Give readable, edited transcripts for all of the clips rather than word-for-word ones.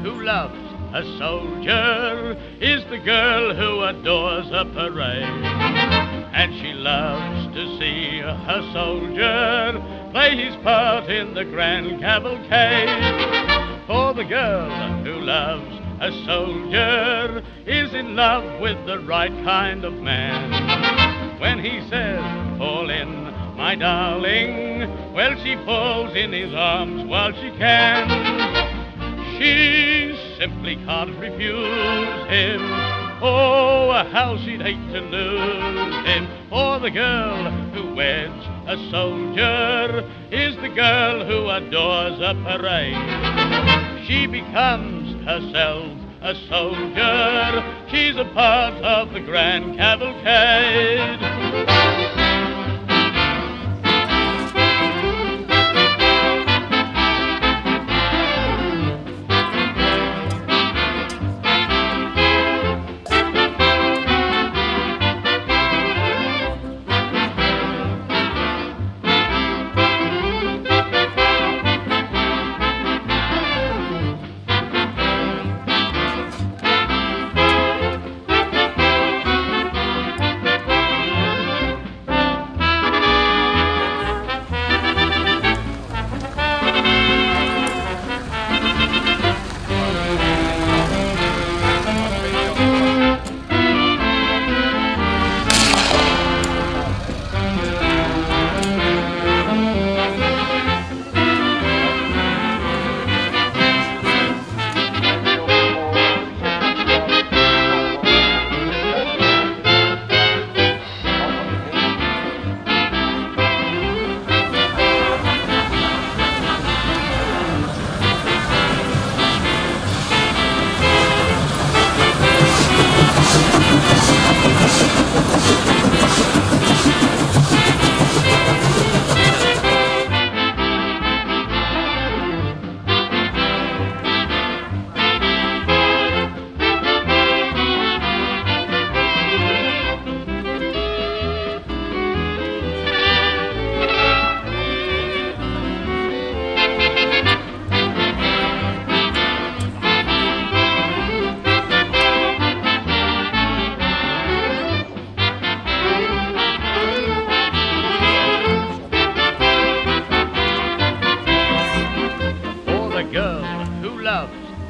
who loves a soldier is the girl who adores a parade. And she loves to see her soldier play his part in the grand cavalcade. For the girl who loves a soldier is in love with the right kind of man. When he says, fall in, my darling, well, she falls in his arms while she can. She simply can't refuse him. Oh, how she'd hate to lose him. For the girl who weds a soldier is the girl who adores a parade. She becomes herself a soldier. She's a part of the grand cavalcade.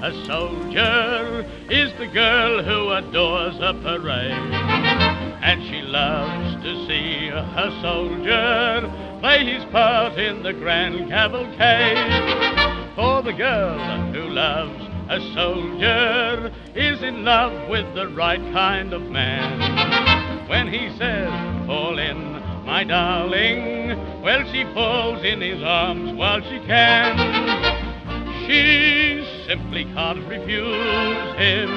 A soldier is the girl who adores a parade, and she loves to see her soldier play his part in the grand cavalcade. For the girl who loves a soldier is in love with the right kind of man. When he says, fall in, my darling, well, she falls in his arms while she can. She simply can't refuse him.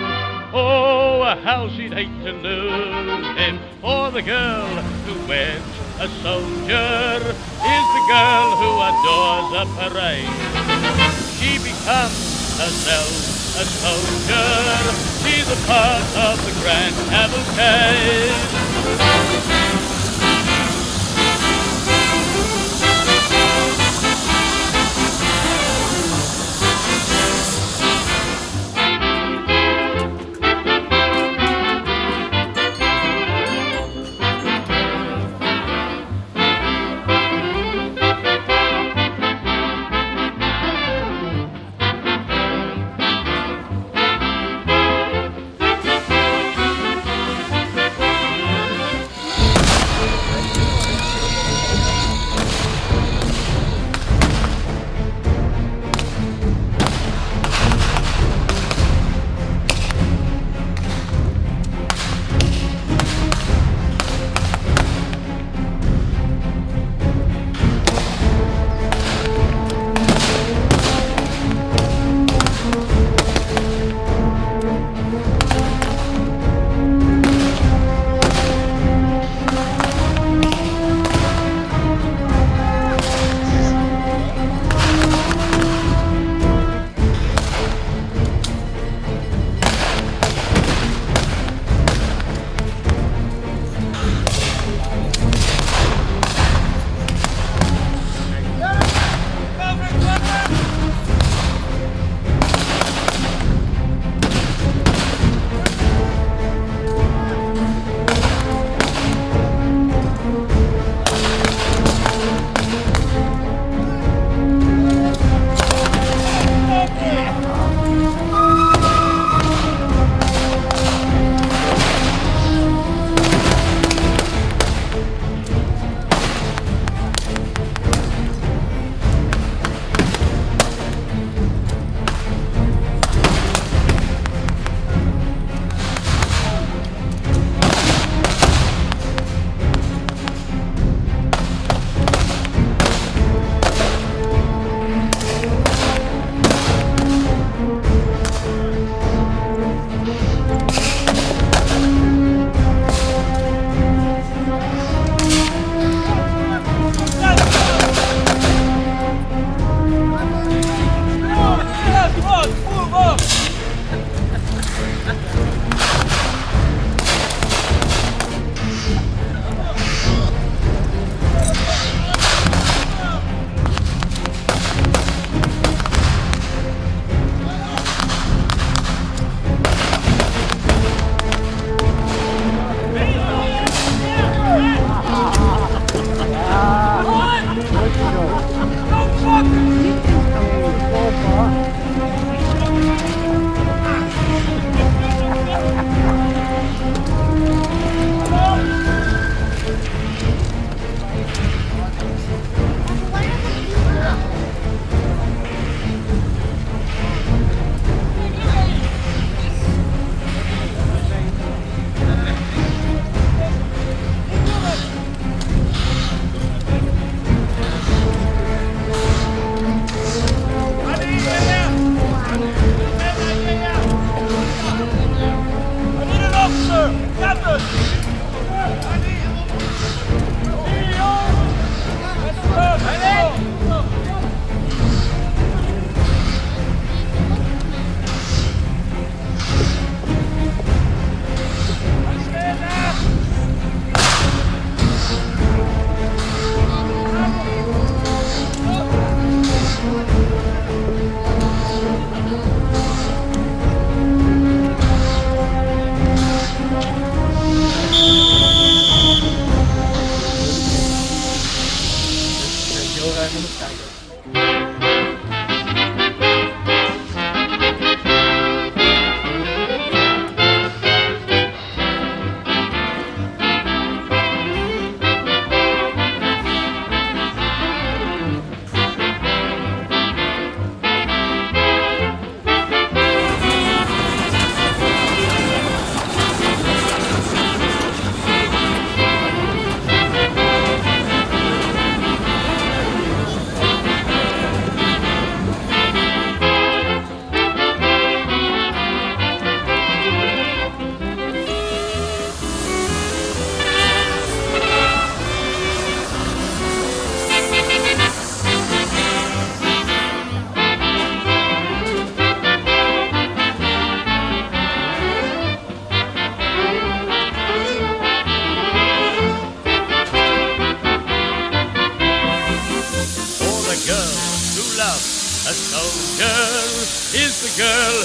Oh, how she'd hate to lose him. For the girl who weds a soldier is the girl who adores a parade. She becomes herself a soldier. She's a part of the grand cavalcade.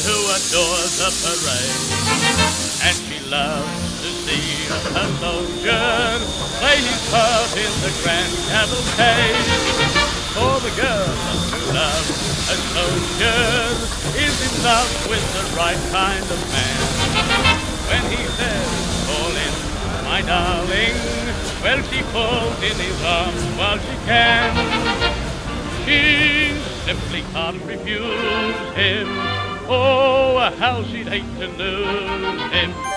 who adores a parade, and she loves to see a soldier play his part in the grand cavalcade. For the girl who loves a soldier is in love with the right kind of man. When he says, "Fall in, my darling," well, she falls in his arms while she can. She simply can't refuse him. Oh, how she'd hate to lose him.